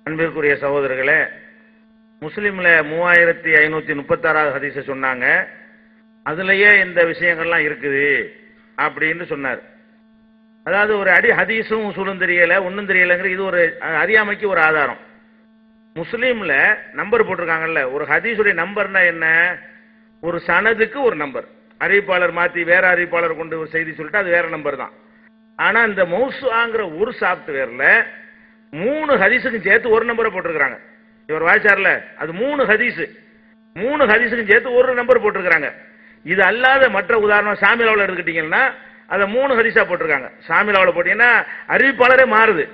அன்பிற்குரிய சகோதரர்களே, முஸ்லிம்ல 3536 ஹதீஸ சொன்னாங்க. அதுலயே இந்த விஷயங்கள்லாம் இருக்குது அப்படின்னு சொன்னார். அதாவது ஒரு அடி ஹதீஸும் உசூலும் தெரியல, ஒன்னும் தெரியலங்கிற இது ஒரு அறியாமைக்கு ஒரு ஆதாரம். முஸ்லீம்ல நம்பர் போட்டிருக்காங்கல்ல, ஒரு ஹதீஸுடைய நம்பர்னா என்ன? ஒரு சனதுக்கு ஒரு நம்பர். அறிவிப்பாளர் மாத்தி வேற அறிவிப்பாளர் கொண்டு ஒரு செய்தி சொல்லிட்டு அது வேற நம்பர் தான். ஆனா இந்த மௌசுஆங்கிற ஒரு சாப்ட்வேர்ல 3 ஹதீஸுக்கு சேர்த்து ஒரு நம்பரை போட்டிருக்காங்க. இவர் வாய்ச்சார்ல, அது 3 ஹதீஸுக்கு சேர்த்து ஒரு நம்பர் போட்டிருக்காங்க. இது அல்லாத மற்ற உதாரணம் சாமிலாவில் எடுத்துக்கிட்டீங்கன்னா அதை 3 ஹதீஸா போட்டிருக்காங்க. சாமிலாவில் போட்டீங்கன்னா அறிவிப்பாளரே மாறுது,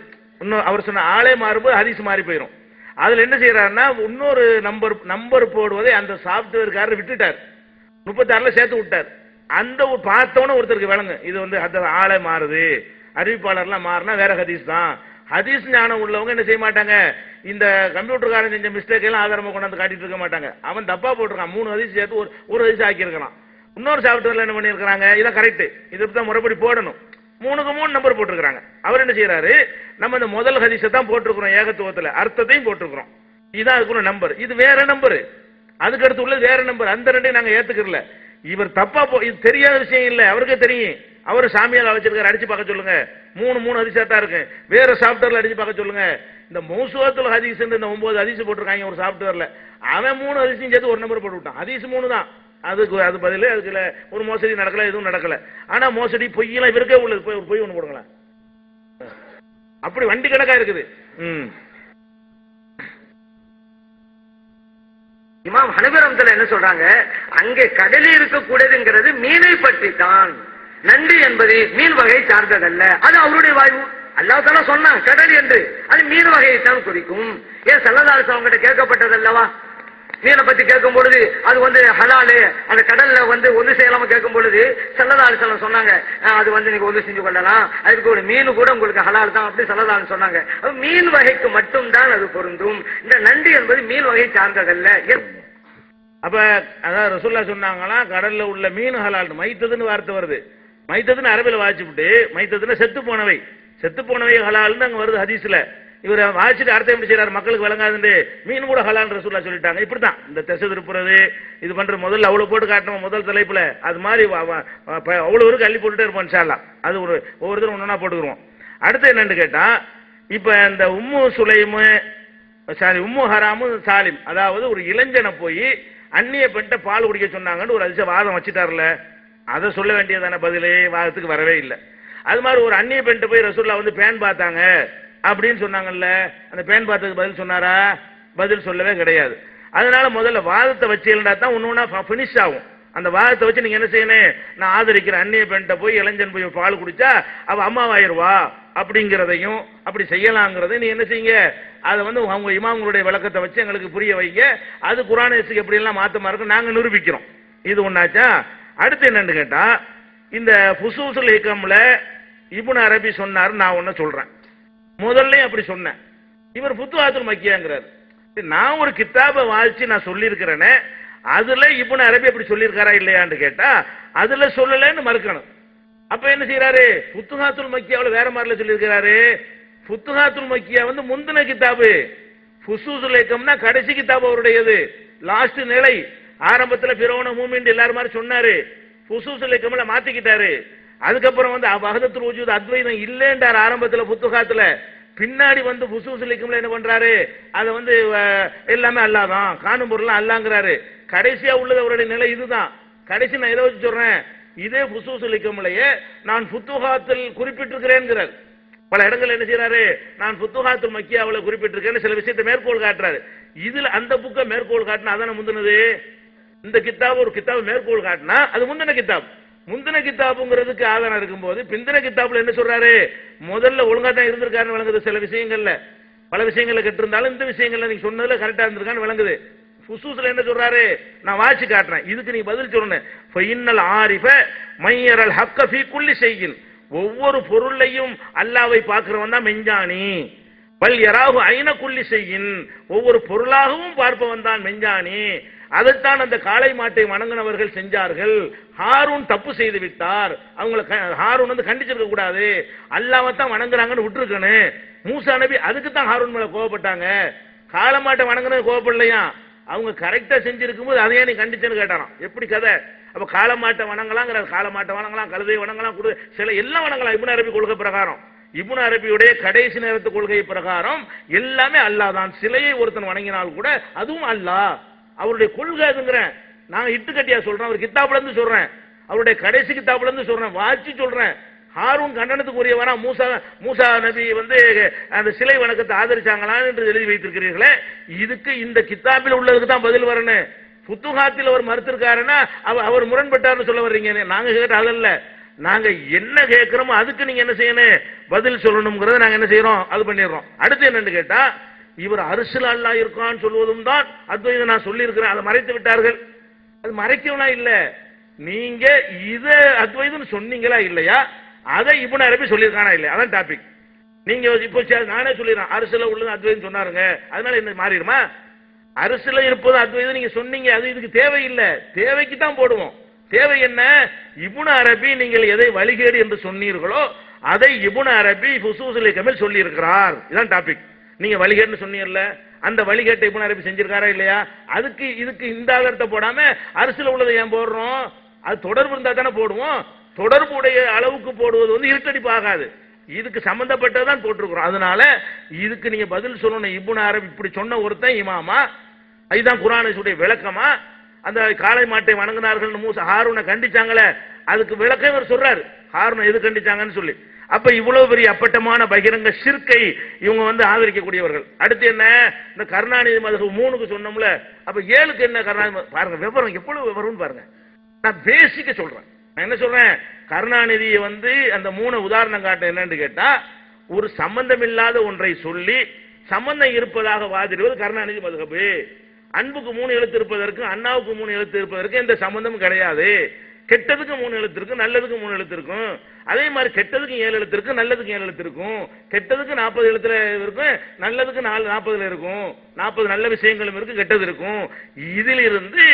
இன்னும் அவர் சொன்ன ஆளே மாறும்போது ஹதீஸ் மாறி போயிடும். அதுல என்ன செய்யறாருன்னா இன்னொரு நம்பர் போடுவதை அந்த சாப்ட்வேர்காரர் விட்டுட்டார், 36ல சேர்த்து விட்டார். அந்த பார்த்தவன ஒருத்தருக்கு விளங்கு இது வந்து ஆளே மாறுது, அறிவிப்பாளர்லாம் மாறினா வேற ஹதீஸ் தான். ஹதீஸ் ஞானம் உள்ளவங்க என்ன செய்ய மாட்டாங்க, இந்த கம்ப்யூட்டர்காரன் செஞ்ச மிஸ்டேக் எல்லாம் ஆதாரமா கொண்டாந்து காட்டிட்டு இருக்க மாட்டாங்க. அவன் தப்பா போட்டிருக்கான், 3 ஹதீஸ் சேர்த்து ஒரு ஹதீஸ் ஆக்கி இருக்கலாம். இன்னொரு சாப்ட்வேர்ல என்ன பண்ணிருக்காங்க, இதான் கரெக்ட், இதுதான் முறைப்படி போடணும், 3க்கு 3 நம்பர் போட்டிருக்காங்க. அவர் என்ன செய்யறாரு, நம்ம இந்த முதல் ஹதீஸை தான் போட்டிருக்கிறோம், ஏகத்துவத்துல அர்த்தத்தையும் போட்டிருக்கிறோம், இதுதான் அதுக்குள்ள நம்பர், இது வேற நம்பர், அதுக்கு அடுத்து உள்ளது வேற நம்பர், அந்த ரெண்டையும் நாங்க ஏத்துக்கல. இவர் தப்பா இது தெரியாத விஷயம் இல்ல, அவருக்கே தெரியும். அவர் சாமியால வச்சிருக்காரு, அடிச்சு பார்க்க சொல்லுங்க, 3 ஹதீஸா தான் இருக்கு, வேற சாப்ட்வேர்ல அடிச்சு பார்க்க சொல்லுங்க. இந்த மௌசுஆத்துல் ஹதீஸ் இந்த 9 ஹதீஸ் போட்டிருக்காங்க ஒரு சாப்ட்வேர்ல, அவன் 3 ஹதீஸையும் சேர்த்து ஒரு நம்பர் போட்டு விட்டான். ஹதீஸ் 3 தான், அது பதில் அதுக்குள்ள ஒரு மோசடி நடக்கல, எதுவும் நடக்கல. ஆனா மோசடி பொய்யெல்லாம் இவருக்கே உள்ளது, பொய் ஒண்ணு போடுங்களேன், அப்படி வண்டி கணக்கா இருக்குது. இமாம் ஹனபி ரஹ்மத்துல்லாஹி என்ன சொல்றாங்க, அங்கே கடலில் இருக்கக்கூடியதுங்கிறது மீனை பற்றி தான், நண்டு என்பது மீன் வகையை சார்ந்ததல்ல, அது அவருடைய வாயு. அல்லாஹ் தஆலா சொன்னான் கடல் என்று, அது மீன் வகையை தான் குறிக்கும். ஏன் ஸல்லல்லாஹு அலைஹி வஸல்லம் கிட்ட கேட்கப்பட்டது அல்லவா, மீனை பத்தி கேட்கும் பொழுது அது வந்து ஹலாலு, அந்த கடல்ல வந்து ஒன்று செய்யலாம கேட்கும் பொழுது ஸல்லல்லாஹு அலைஹி வஸல்லம் சொன்னாங்க, அது வந்து நீங்க ஒன்று செஞ்சு கொள்ளலாம், அதுக்கு ஒரு மீன் கூட உங்களுக்கு ஹலால் தான் அப்படி ஸல்லல்லாஹு அலைஹி சொன்னாங்க. மீன் வகைக்கு மட்டும்தான் அது பொருந்தும், இந்த நண்டு என்பது மீன் வகை சார்ந்ததல்ல. அப்ப அதாவது ரசூலுல்லாஹ் சொன்னாங்களா, கடல்ல உள்ள மீன் ஹலால், மைத்ததுன்னு வார்த்தை வருது, மைத்ததுன்னு அரபில வாசிச்சுட்டு மைத்ததுன்னு செத்து போனவை ஹலால்னு அங்க வருது ஹதீஸ்ல. இவர் வாசிச்சுட்டு அர்த்தம் எப்படி செய்யறாரு, மக்களுக்கு விளங்காதுன்னு மீன் கூட ஹலால் ரசூலுல்லாஹ் சொல்லிட்டாங்க. இப்படிதான் இந்த திசை திருப்புறது இது பண்ற முதல்ல அவ்வளவு போட்டு காட்டணும் முதல் தலைப்புல, அது மாதிரி அவ்வளவு இருக்கு அள்ளி போட்டுட்டே இருப்போம் இன்ஷா அல்லாஹ். அது ஒவ்வொருத்தரும் ஒன்னொன்னா போட்டுக்குருவோம். அடுத்து என்னன்னு கேட்டா, இப்ப இந்த உம்மு ஹராமு சாலிம், அதாவது ஒரு இளைஞனை போய் அந்நிய பெண்ட பால் குடிக்க சொன்னாங்கன்னு ஒரு அதிசய வாதம் வச்சுட்டார்ல, அதை சொல்ல வேண்டியதான பதிலே வாதத்துக்கு வரவே இல்லை. அது மாதிரி ஒரு அந்நிய பெண்ட போய் ரசூலுல்லாஹ் வந்து பேன் பார்த்தாங்க அப்படின்னு சொன்னாங்கல்ல, அந்த பேன் பார்த்ததுக்கு பதில் சொன்னாரா? பதில் சொல்லவே கிடையாது. அதனால முதல்ல வாதத்தை வச்சு இருந்தா தான் ஒன்னொன்னா பினிஷ் ஆகும். அந்த வாதத்தை வச்சு நீங்க என்ன செய்யணும், நான் ஆதரிக்கிறேன் அந்நிய பெண்ட போய் இளைஞன் போய் பால் குடிச்சா அவ அம்மாவாயிருவா அப்படிங்கிறதையும் அப்படி செய்யலாங்கிறதையும் நீ என்ன செய்யுங்க, அதை வந்து அவங்க இமாம்களுடைய விளக்கத்தை வச்சு எங்களுக்கு புரிய வைங்க, அது குர்ஆனுக்கு எப்படி எல்லாம் மாத்தமா இருக்கு நாங்க நிரூபிக்கிறோம். இது ஒன்னாச்சா. அடுத்து என்னன்னு கேட்டா, இந்த ஃபுசூஸுல் ஹிகம்ல இப்னு அரபி சொன்னாரு, நான் ஒன்னு சொல்றேன், முதல்ல அப்படி சொன்னேன், இவர் ஃபுத்துஹாத்துல் மக்கியாங்கிறார். நான் ஒரு கித்தாபை வாசிச்சு நான் சொல்லியிருக்கிறேனே, அதுல இப்னு அரபி அப்படி சொல்லியிருக்காரா இல்லையான்னு கேட்டா அதுல சொல்லலன்னு மறுக்கணும். அப்ப என்ன செய்யறாரு, ஃபுத்துஹாத்துல் மக்கியாவுல வேற மாதிரில சொல்லியிருக்கிறாரு. ஃபுத்துஹாத்துல் மக்கியா வந்து முந்தின கித்தாபு, ஃபுசூஸுல் ஹிகம்னா கடைசி கித்தாபு அவருடையது, லாஸ்ட் நிலை. ஆரம்பத்துல ஃபிரௌன மூமின் எல்லாரும் மாதிரி சொன்னாரு, ஃபுசூஸுல் ஹிகம்ல மாத்திக்கிட்டாரு. அதுக்கப்புறம் வந்து வஹதத்துல் வஜூத் அத்வைதம் இல்லைன்றார் ஆரம்பத்துல ஃபுத்துஹாத்துல, பின்னாடி வந்து ஃபுசூஸுல் ஹிகம்ல என்ன பண்றாரு, அதை வந்து எல்லாமே அல்லாதான், காணும் பொருள்லாம் அல்லாங்கிறாரு. கடைசியா உள்ளது அவருடைய நிலை இதுதான். கடைசி நான் எதை வச்சு சொல்றேன், இதே ஃபுசூஸுல் ஹிகம்லயே நான் ஃபுத்துஹாத்தில் குறிப்பிட்டிருக்கிறேன்கிறார். பல இடங்கள் என்ன செய்யறாரு, நான் ஃபுத்துஹாத்துல் மக்கியாவுல குறிப்பிட்டிருக்கேன்னு சில விஷயத்தை மேற்கோள் காட்டுறாரு. இதுல அந்த புக்கை மேற்கோள் காட்டினா அதான முந்தினது. இந்த கித்தாப் ஒரு கித்தாப் மேற்கோள் காட்டினா அது முந்தின கித்தாப். முந்தின கித்தாபுங்கிறதுக்கு ஆதாரம் இருக்கும்போது பிந்தின கித்தாப்ல என்ன சொல்றாரு, முதல்ல ஒழுங்கா தான் இருந்திருக்காருன்னு விளங்குது. சில விஷயங்கள்ல பல விஷயங்கள்ல கெட்டு இருந்தாலும் இந்த விஷயங்கள்ல நீங்க சொன்னதுல கரெக்டா இருந்திருக்கான்னு விளங்குது. ஃபுசூஸ்ல என்ன சொல்றாரு, நான் வாசி காட்டுறேன், இதுக்கு நீ பதில் சொல்லணும். ஃபஇன்னல் ஆரிஃப மையரல் ஹக்க ஃபீ குல்லி ஷைஇன், ஒவ்வொரு பொருளையும் அல்லாஹ்வை பார்க்கிறவன் தான் மெஞ்ஞானி. பல் யராஹு ஐன குல்லி ஷைஇன், ஒவ்வொரு பொருளாகவும் பார்ப்பவன் தான் மெஞ்ஞானி. அதைத்தான் அந்த காளை மாட்டை வணங்கினவர்கள் செஞ்சார்கள். ஹாரூன் தப்பு செய்து விட்டார், அவங்களை ஹாரூன் வந்து கண்டிச்சிருக்க கூடாது, அல்லாஹ்வை தான் வணங்குறாங்கன்னு விட்டுருக்கணும். மூசா நபி அதுக்கு தான் ஹாரூன் மேல கோவப்பட்டாங்க. காளை மாட்டை வணங்குறது கோவப்படலையா, அவங்க கரெக்டா செஞ்சிருக்கும் போது அதையே நீ கண்டிச்சுன்னு கேட்டாராம். எப்படி கதை? அப்ப காளை மாட்டை வணங்கலாங்கிற, காளை மாட்டை வணங்கலாம், கழுதை வணங்கலாம், சில எல்லாம் வணங்கலாம். இப்னு அரபி கொள்கை பிரகாரம், இப்னு அரபியுடைய கடைசி நேரத்து கொள்கை பிரகாரம் எல்லாமே அல்லாஹ் தான். சிலையை ஒருத்தன் வணங்கினால் கூட அதுவும் அல்லாஹ், அவருடைய கொள்கை அதுங்கிறேன். நாங்க இட்டு கட்டியா சொல்றேன், அவர் கித்தாப்புல இருந்து சொல்றேன், அவருடைய கடைசி கித்தாப்புல இருந்து சொல்றேன், வாட்சி சொல்றேன். ஹாரூன் கண்டனத்துக்கு உரியவனா? மூசா நபி வந்து அந்த சிலை வணக்கத்தை ஆதரிச்சாங்களான்னு என்று எழுதி வைத்திருக்கிறீர்களே, இதுக்கு இந்த கித்தாபில் உள்ளதுக்கு தான் பதில் வரணும். புத்துகாத்தில் அவர் மறுத்திருக்காருன்னா அவர் முரண்பட்டார்னு சொல்ல வர்றீங்க. நாங்க கேட்ட அதல்ல, நாங்க என்ன கேட்கிறோமோ அதுக்கு நீங்க என்ன செய்யணும், பதில் சொல்லணும்ங்கிறத நாங்க என்ன செய்யறோம், அது பண்ணிடுறோம். அடுத்து என்னன்னு கேட்டா, இவர் அரிசில் அல்லாஹ் இருக்கான்னு சொல்வதும் தான் அத்வைதம் நான் சொல்லி இருக்கிறேன், அதை மறைத்து விட்டார்கள். அது மறைக்கவனா இல்ல, நீங்க இத அத்வைதம் சொன்னீங்களா இல்லையா, அதை இப்னு அரபி சொல்லியிருக்கானா இல்லையா, அதான் டாபிக். நீங்க இப்போ நானே சொல்லிடுறேன் அரிசில உள்ளது அத்வைதம் சொன்னாருங்க, அதனால என்ன மாறிடுமா? அரிசில இருப்பது அத்வைதம் நீங்க சொன்னீங்க, அது இதுக்கு தேவையில்லை, தேவைக்கு தான் போடுவோம். தேவை என்ன? இப்னு அரபி நீங்கள் எதை வழிகேடு என்று சொன்னீர்களோ அதை இப்னு அரபி ஃபுசூஸுல் கமல் சொல்லி இருக்கிறார். இதான் டாபிக். நீங்க வழிகேடுன்னு சொன்னீங்கல்ல, அந்த வழிகேட்டை இப்னு அரபி செஞ்சிருக்காரா இல்லையா, அதுக்கு இதுக்கு இந்த ஆதாரத்தை போடாம அரிசில உள்ளதை ஏன் போடுறோம்? அது தொடர்பு இருந்தா தானே போடுவோம். தொடர்புடைய அளவுக்கு போடுவது வந்து இருட்டடிப்பு ஆகாது, இதுக்கு சம்பந்தப்பட்டதான் போட்டிருக்கிறோம். அதனால இதுக்கு நீங்க பதில் சொல்லணும். இப்னு அரபி இப்படி சொன்ன ஒருத்தன் இமாமா, இதுதான் குர்ஆனுடைய விளக்கமா? அந்த காளை மாட்டை வணங்கினார்கள் மூசா ஹாரூனை கண்டிச்சாங்களே, அதுக்கு விளக்கம் இவர் சொல்றாரு, ஹாரூனை எது கண்டிச்சாங்கன்னு சொல்லி. அப்ப இவ்வளவு பெரிய அப்பட்டமான பகிரங்க ஷிர்கை இவங்க வந்து ஆதரிக்கக்கூடியவர்கள். அடுத்து என்ன, இந்த கருணாநிதி மதகு 3க்கு சொன்னோம்ல, அப்ப 7க்கு என்ன கருணாநிதி பாருங்க, விவரம் எவ்வளவு விவரம்னு பாருங்க. நான் பேசிக்க சொல்றேன், நான் என்ன சொல்றேன், கருணாநிதியை வந்து அந்த 3 உதாரணம் காட்ட என்னன்னு கேட்டா, ஒரு சம்பந்தம் இல்லாத ஒன்றை சொல்லி சம்பந்தம் இருப்பதாக வாதிடுவது கருணாநிதி மதுஹபு. அன்புக்கு 3 எழுத்து இருப்பதற்கு, அண்ணாவுக்கு 3 எழுத்து இருப்பதற்கு எந்த சம்பந்தமும் கிடையாது. கெட்டதுக்கு 3 எழுத்து இருக்கும், நல்லதுக்கு 3 எழுத்து இருக்கும். அதே மாதிரி கெட்டதுக்கு 7 எழுத்து இருக்கு, நல்லதுக்கு 7 எழுத்து இருக்கும். கெட்டதுக்கு 40 எழுத்துல இருக்கும், நல்லதுக்கு 40 இருக்கும். 40 நல்ல விஷயங்களும் இருக்கு, கெட்டது இருக்கும். இதில் இருந்து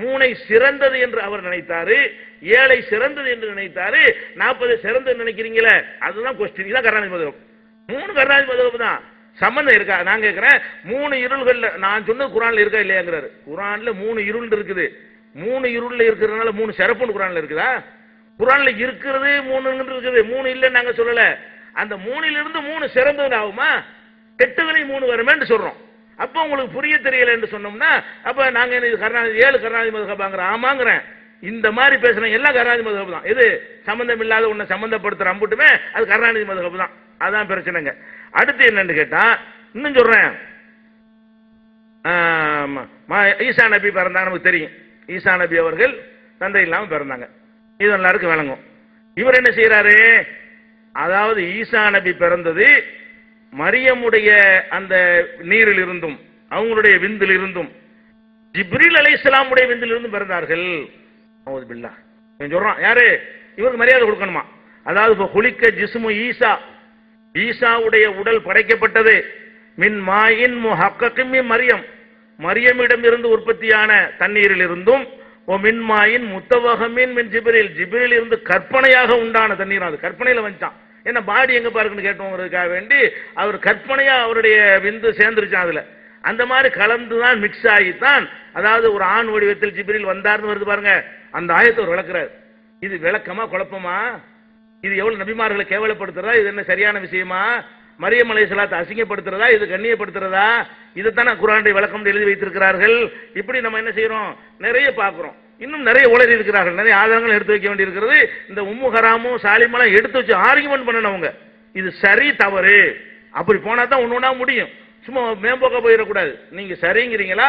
3 சிறந்தது என்று அவர் நினைத்தாரு, 7 சிறந்தது என்று நினைத்தாரு, 40 சிறந்தது நினைக்கிறீங்களே, அதுதான் கொஸ்டின். இதான் கருணாநிதி மதுஹப். 3 கருணாநிதி மதுஹப் தான். சம்பந்தம் இருக்கா? நான் கேட்கிறேன், 3 இருள்கள் நான் சொன்னது குர்ஆன்ல இருக்கா இல்லையாங்கிறாரு. குர்ஆன்ல 3 இருள் இருக்குது. 3 இருள்ல இருக்கிறதுனால 3 சிறப்புன்னு குர்ஆன்ல இருக்குதா? குர்ஆன்ல இருக்கிறது 3 இருக்குது, 3 இல்லைன்னு நாங்க சொல்லல. அந்த 3லிருந்து 3 சிறந்தது ஆகுமா? கெட்டதுலையும் 3 வருமேன்னு சொல்றோம். அப்ப உங்களுக்கு புரிய தெரியல என்று சொன்னோம்னா, அப்ப நாங்க கருணாநிதி 7 கருணாநிதி மதுஹபாங்கிற ஆமாங்கிறேன். இந்த மாதிரி பேசுறேன், எல்லாம் கருணாநிதி மதுஹப் தான். எது சம்பந்தம் இல்லாத ஒன்றை சம்பந்தப்படுத்துற அம்புட்டுமே அது கருணாநிதி மதுஹப் தான். அதான் பிரச்சனைங்க. அடுத்து என்னன்னு கேட்டா, இன்னும் சொல்றேன், ஈசா நபி பிறந்தாங்க, நமக்கு தெரியும். ஈசா நபி அவர்கள் தந்தை இல்லாம பிறந்தாங்க, இது எல்லாருக்கும் விளங்கும். இவர் என்ன செய்யறாரு, அதாவது ஈசா நபி பிறந்தது மரியமுடைய அந்த நீரில் இருந்தும் அவங்களுடைய விந்தில் இருந்தும் ஜிப்ரீல் அலைஹிஸ்ஸலாமுடைய விந்தில் இருந்தும் பிறந்தார்கள். சொல்றான் யாரு, இவருக்கு மரியாதை கொடுக்கணுமா? அதாவது குளிக்க ஜிஸ்மு ஈசா, ஈசாவுடைய உடல் படைக்கப்பட்டது மின் மாயின் முஹக்ககிம் மின் மரியம், மரியமிடம் இருந்து உற்பத்தியான தண்ணீரில் இருந்தும், ஓ மின் மாயின் முத்தவகமின் மின் ஜிப்ரீல், ஜிப்ரீல் இருந்து கற்பனையாக உண்டான தண்ணீர். அது கற்பனையில வந்துச்சான். என்ன பாடி எங்க பாருக்குன்னு கேட்டவங்களுக்காக வேண்டி அவர் கற்பனையா அவருடைய விந்து சேர்ந்துருச்சான் அதுல. அந்த மாதிரி கலந்துதான் மிக்ஸ் ஆகித்தான், அதாவது ஒரு ஆண் வடிவத்தில் ஜிப்ரீல் வந்தார்னு வருது பாருங்க. அந்த ஆயத்தை ஒரு விளக்குறாரு. இது விளக்கமா குழப்பமா? இது எவ்வளவு நபிமார்களை கேவலப்படுத்துறதா? இது என்ன சரியான விஷயமா? மரியம் அலைஹிஸ்ஸலாத்தை அசிங்கப்படுத்துறதா? இது கண்ணியப்படுத்துறதா? இதைத்தானே குர்ஆனுடைய விளக்கம் எழுதி வைத்திருக்கிறார்கள். இப்படி நம்ம என்ன செய்யறோம், நிறைய பார்க்கிறோம். இன்னும் நிறைய உளறி இருக்கிறார்கள், நிறைய ஆதாரங்கள் எடுத்து வைக்க வேண்டி இருக்கிறது. இந்த உம்மு ஹராமும் சாலிமெல்லாம் எடுத்து வச்சு ஆர்கியூமெண்ட் பண்ணனவங்க, இது சரி தவறு அப்படி போனா தான் ஒண்ணு ஒண்ணா முடியும். சும்மா மேம்போக்க போயிடக்கூடாது. நீங்க சரிங்கிறீங்களா,